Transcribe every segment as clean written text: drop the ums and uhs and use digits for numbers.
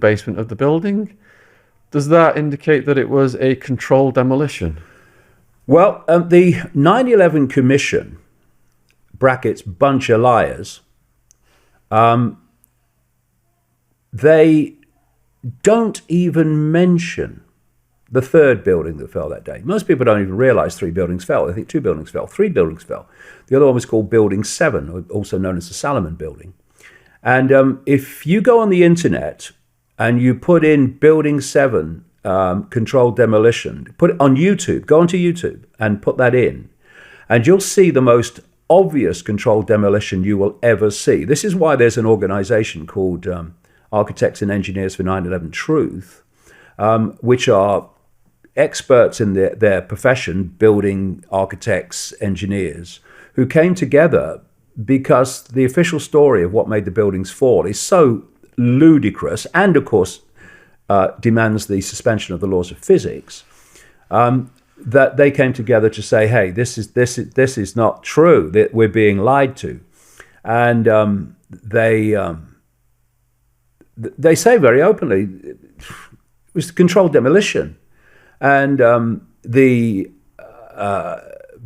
basement of the building. Does that indicate that it was a controlled demolition? Well, the 9/11 Commission, brackets bunch of liars, they don't even mention the third building that fell that day. Most people don't even realize 3 buildings fell. They think 2 buildings fell. 3 buildings fell. The other one was called Building 7, also known as the Salomon Building. And if you go on the internet and you put in Building 7 controlled demolition, put it on YouTube, go onto YouTube and put that in, and you'll see the most obvious controlled demolition you will ever see. This is why there's an organization called Architects and Engineers for 9/11 Truth, which are experts in their profession, building architects, engineers, who came together because the official story of what made the buildings fall is so ludicrous and, of course, demands the suspension of the laws of physics, that they came together to say, hey, this is not true, that we're being lied to. And they say very openly, it was controlled demolition. And the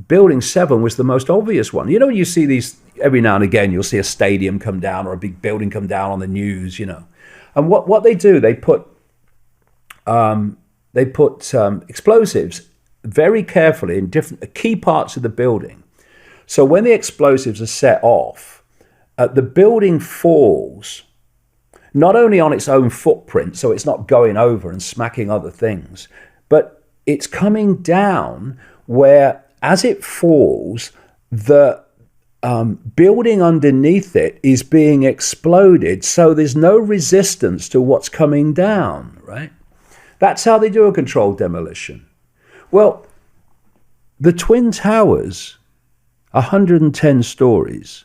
Building 7 was the most obvious one. You know, you see these, every now and again, you'll see a stadium come down or a big building come down on the news, you know. And what they do, they put explosives very carefully in different key parts of the building. So when the explosives are set off, the building falls not only on its own footprint, so it's not going over and smacking other things, but it's coming down where, as it falls, the building underneath it is being exploded, so there's no resistance to what's coming down, right? That's how they do a controlled demolition. Well, the Twin Towers, 110 stories,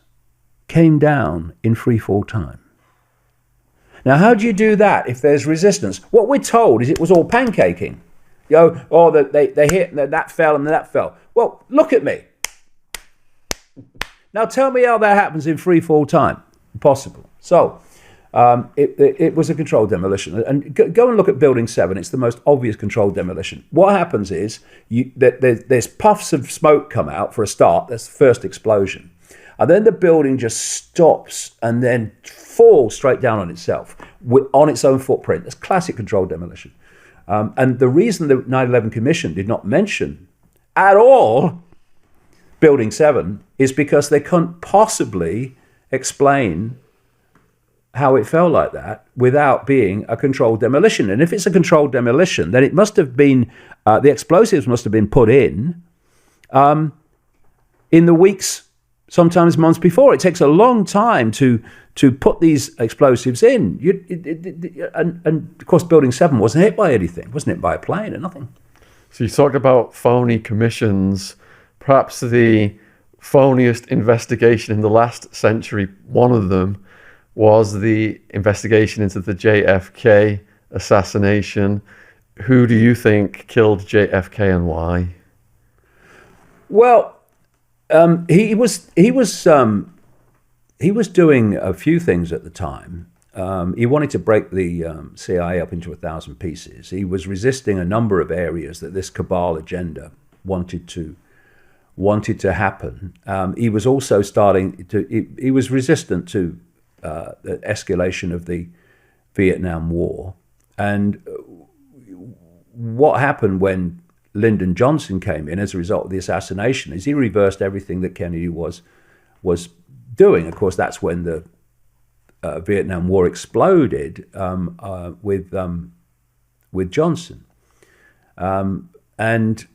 came down in free fall time. Now, how do you do that if there's resistance? What we're told is it was all pancaking. You know, or that they hit and that fell and that fell. Well, look at me. Now tell me how that happens in free fall time. Impossible. So it was a controlled demolition. And go and look at Building 7. It's the most obvious controlled demolition. What happens is there's puffs of smoke come out for a start. That's the first explosion. And then the building just stops and then falls straight down on itself, on its own footprint. That's classic controlled demolition. And the reason the 9/11 Commission did not mention at all Building 7 is because they couldn't possibly explain how it fell like that without being a controlled demolition. And if it's a controlled demolition, then it must have been, the explosives must have been put in the weeks, sometimes months before. It takes a long time to put these explosives in. And of course, Building 7 wasn't hit by anything, wasn't hit by a plane or nothing. So you talked about phony commissions. Perhaps the phoniest investigation in the last century, one of them, was the investigation into the JFK assassination. Who do you think killed JFK and why? Well, he was doing a few things at the time. He wanted to break the CIA up into 1,000 pieces. He was resisting a number of areas that this cabal agenda wanted to happen. He was also he was resistant to the escalation of the Vietnam War. And what happened when Lyndon Johnson came in as a result of the assassination is he reversed everything that Kennedy was doing. Of course, that's when the Vietnam War exploded with Johnson. And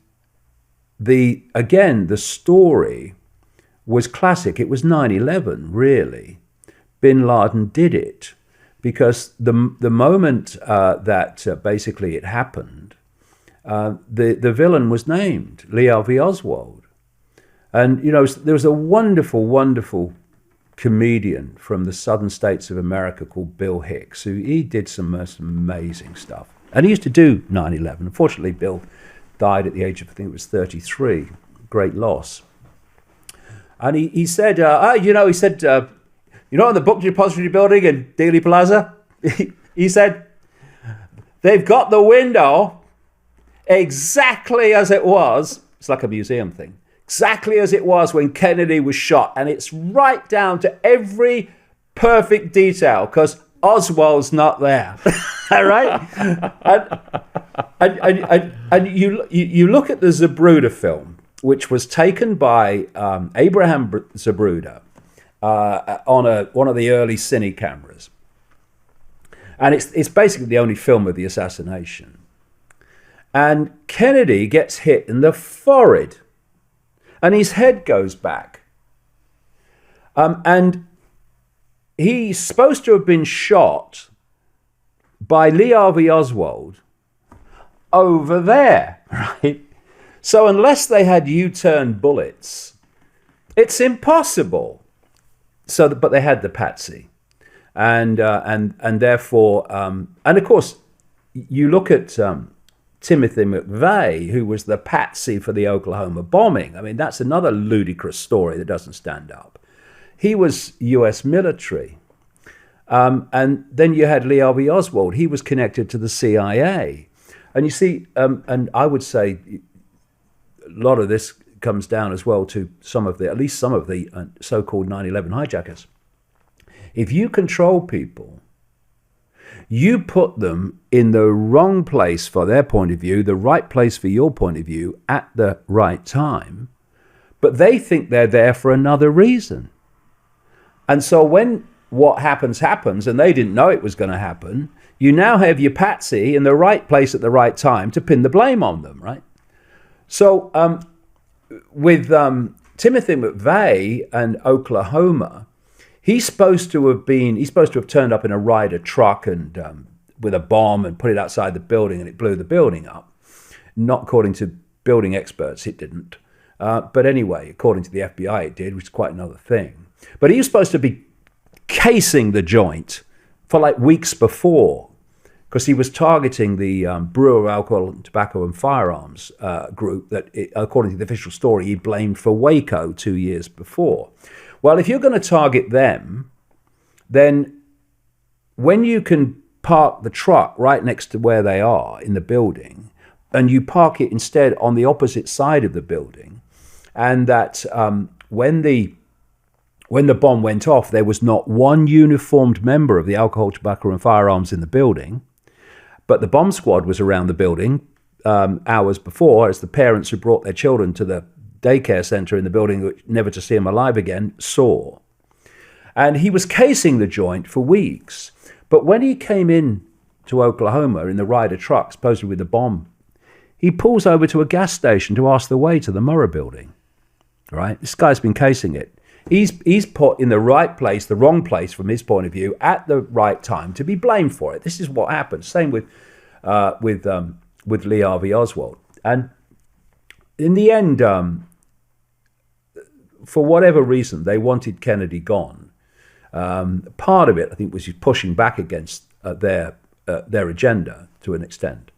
the story was classic. It was 9/11, really. Bin Laden did it because the moment that basically it happened, the villain was named, Lee Harvey Oswald. And, you know, there was a wonderful, wonderful comedian from the southern states of America called Bill Hicks, he did some most amazing stuff. And he used to do 9/11. Unfortunately, Bill died at the age of, I think it was 33. Great loss. And he said, he said, in the book depository building in Dealey Plaza, he said, they've got the window exactly as it was. It's like a museum thing. Exactly as it was when Kennedy was shot. And it's right down to every perfect detail because Oswald's not there. All right? And you look at the Zapruder film, which was taken by Abraham Zapruder on one of the early cine cameras. And it's basically the only film of the assassination. And Kennedy gets hit in the forehead. And his head goes back. And he's supposed to have been shot by Lee Harvey Oswald over there, right? So unless they had U-turn bullets, it's impossible. But they had the patsy. And therefore, and of course, you look at Timothy McVeigh, who was the patsy for the Oklahoma bombing. I mean, that's another ludicrous story that doesn't stand up. He was U.S. military. And then you had Lee Harvey Oswald. He was connected to the CIA. And you see, and I would say a lot of this comes down as well to at least some of the so-called 9/11 hijackers. If you control people, you put them in the wrong place for their point of view, the right place for your point of view at the right time, but they think they're there for another reason. And so when what happens, and they didn't know it was going to happen, you now have your patsy in the right place at the right time to pin the blame on them, right? So with Timothy McVeigh and Oklahoma, he's supposed to have turned up in a Ryder truck and with a bomb and put it outside the building, and it blew the building up. Not according to building experts, it didn't. But anyway, according to the FBI, it did, which is quite another thing. But he was supposed to be casing the joint for like weeks before, because he was targeting the Brewer Alcohol, Tobacco and Firearms group that, according to the official story, he blamed for Waco 2 years before. Well, if you're going to target them, then when you can park the truck right next to where they are in the building, and you park it instead on the opposite side of the building, and that when the bomb went off, there was not one uniformed member of the Alcohol, Tobacco and Firearms in the building, but the bomb squad was around the building hours before, as the parents who brought their children to the daycare center in the building, never to see him alive again, saw. And he was casing the joint for weeks. But when he came in to Oklahoma in the Ryder truck, supposedly with the bomb, he pulls over to a gas station to ask the way to the Murrah building. Right? This guy's been casing it. He's put in the right place, the wrong place from his point of view, at the right time to be blamed for it. This is what happened. Same with Lee Harvey Oswald. And in the end, for whatever reason, they wanted Kennedy gone. Part of it, I think, was pushing back against their agenda to an extent.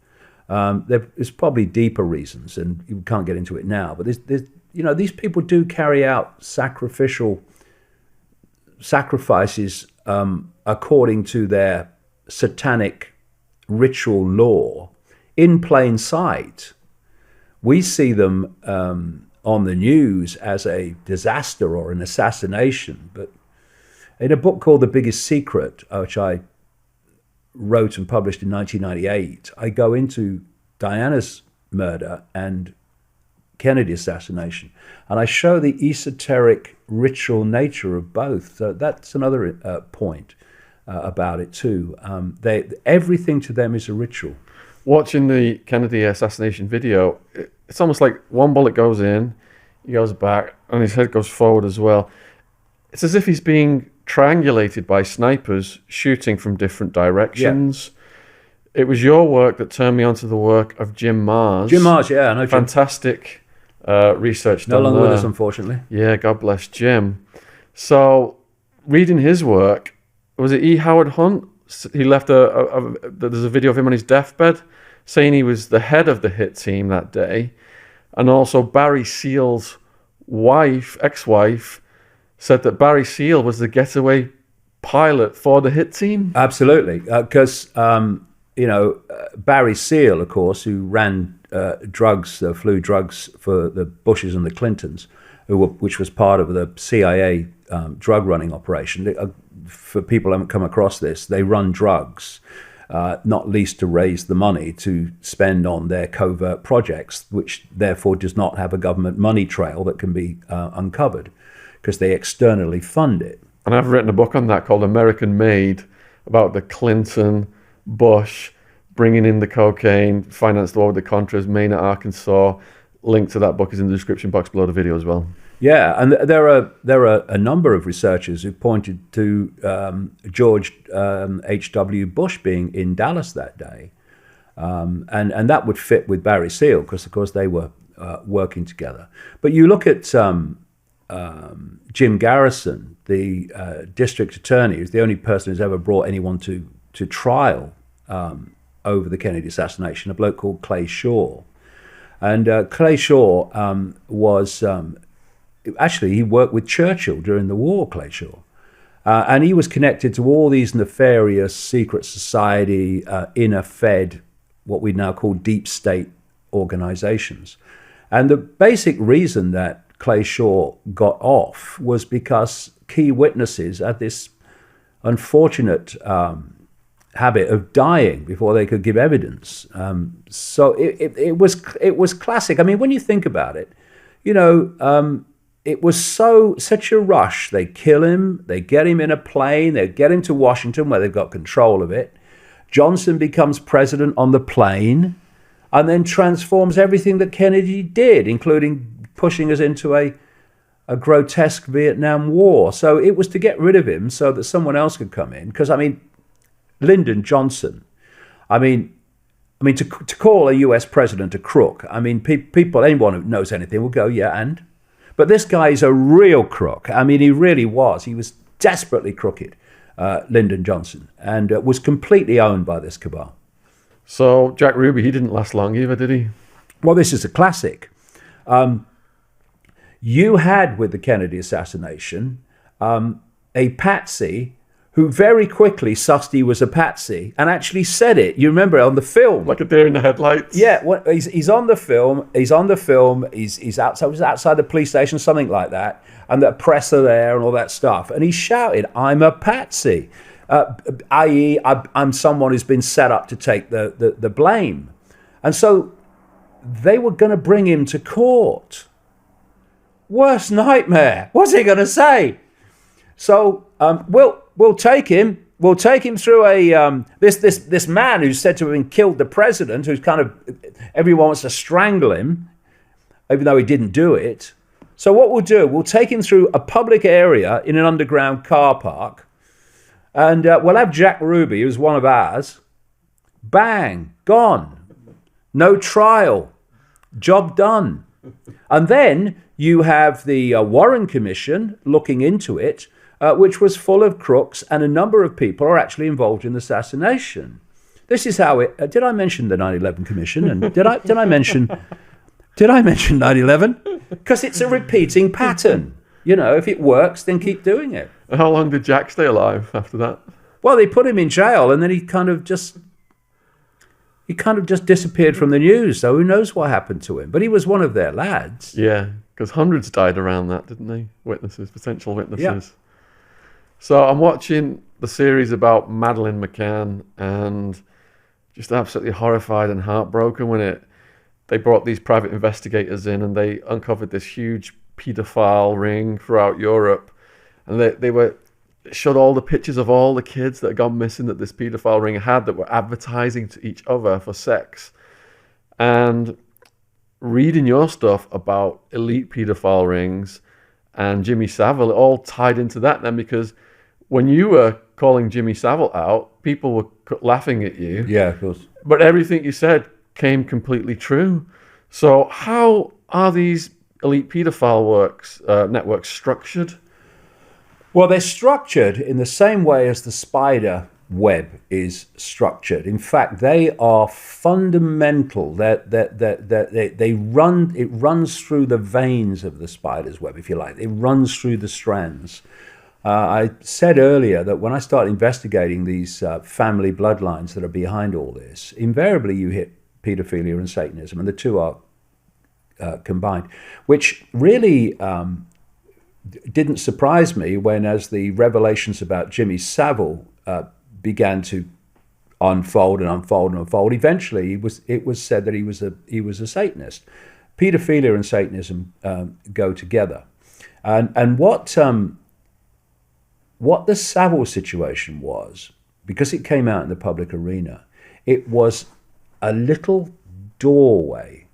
There's probably deeper reasons, and you can't get into it now. But these people do carry out sacrifices according to their satanic ritual law in plain sight. We see them on the news as a disaster or an assassination. But in a book called The Biggest Secret, which I wrote and published in 1998, I go into Diana's murder and Kennedy assassination, and I show the esoteric ritual nature of both. So that's another point about it too. Everything to them is a ritual. Watching the Kennedy assassination video, it's almost like one bullet goes in, he goes back, and his head goes forward as well. It's as if he's being triangulated by snipers shooting from different directions. Yeah. It was your work that turned me onto the work of Jim Marrs. Jim Marrs, yeah. I know Jim. Fantastic research done No longer there. with us, unfortunately. Yeah, God bless Jim. So, reading his work, was it E. Howard Hunt? He left there's a video of him on his deathbed saying he was the head of the hit team that day. And also Barry Seal's ex-wife, said that Barry Seal was the getaway pilot for the hit team. Absolutely, because Barry Seal, of course, who ran flu drugs for the Bushes and the Clintons, which was part of the CIA drug running operation. For people who haven't come across this, they run drugs, not least to raise the money to spend on their covert projects, which therefore does not have a government money trail that can be uncovered, because they externally fund it. And I've written a book on that called American Made, about the Clinton, Bush, bringing in the cocaine, financed the war with the Contras, Maine at Arkansas. Link to that book is in the description box below the video as well. Yeah, and there are a number of researchers who pointed to George H.W. Bush being in Dallas that day. And that would fit with Barry Seal, because, of course, they were working together. But you look at Jim Garrison, the district attorney, who's the only person who's ever brought anyone to trial over the Kennedy assassination, a bloke called Clay Shaw. And Clay Shaw was... actually, he worked with Churchill during the war, Clay Shaw. And he was connected to all these nefarious secret society, inner Fed, what we now call deep state organizations. And the basic reason that Clay Shaw got off was because key witnesses had this unfortunate habit of dying before they could give evidence. So it was classic. I mean, when you think about it, it was such a rush. They kill him, they get him in a plane, they get him to Washington where they've got control of it. Johnson becomes president on the plane and then transforms everything that Kennedy did, including pushing us into a grotesque Vietnam War. So it was to get rid of him so that someone else could come in. Because, Lyndon Johnson, to call a US president a crook, people, anyone who knows anything will go, yeah, and? But this guy's a real crook. He really was. He was desperately crooked, Lyndon Johnson, and was completely owned by this cabal. So Jack Ruby, he didn't last long either, did he? Well, this is a classic. You had, with the Kennedy assassination, a patsy who very quickly sussed he was a patsy and actually said it. You remember on the film, like a deer in the headlights. Yeah, he's on the film. He's outside the police station, something like that, and the press are there and all that stuff. And he shouted, "I'm a patsy," i.e., I'm someone who's been set up to take the blame. And so they were going to bring him to court. Worst nightmare. What's he going to say? So we'll take him. We'll take him through a this man who's said to have been killed the president, who's kind of everyone wants to strangle him, even though he didn't do it. So what we'll do, we'll take him through a public area in an underground car park, and we'll have Jack Ruby, who's one of ours. Bang, gone. No trial. Job done. And then you have the Warren Commission looking into it, which was full of crooks, and a number of people are actually involved in the assassination. This is how it... did I mention the 9/11 Commission? And did I mention 9/11? Because it's a repeating pattern. If it works, then keep doing it. How long did Jack stay alive after that? Well, they put him in jail, and then he kind of just disappeared from the news. So who knows what happened to him? But he was one of their lads. Yeah, because hundreds died around that, didn't they? Potential witnesses. Yeah. So I'm watching the series about Madeleine McCann and just absolutely horrified and heartbroken when they brought these private investigators in and they uncovered this huge paedophile ring throughout Europe. And they showed all the pictures of all the kids that had gone missing that this paedophile ring had, that were advertising to each other for sex. And reading your stuff about elite paedophile rings and Jimmy Savile, it all tied into that then, because when you were calling Jimmy Savile out, people were laughing at you. Yeah, of course. But everything you said came completely true. So how are these elite paedophile networks structured? Well, they're structured in the same way as the spider web is structured. In fact, they are fundamental. It runs through the veins of the spider's web, if you like. It runs through the strands. I said earlier that when I start investigating these family bloodlines that are behind all this, invariably you hit pedophilia and Satanism, and the two are combined, which really didn't surprise me when, as the revelations about Jimmy Savile began to unfold and unfold and unfold, eventually it was said that he was a Satanist. Pedophilia and Satanism go together, and what the Savile situation was, because it came out in the public arena, it was a little doorway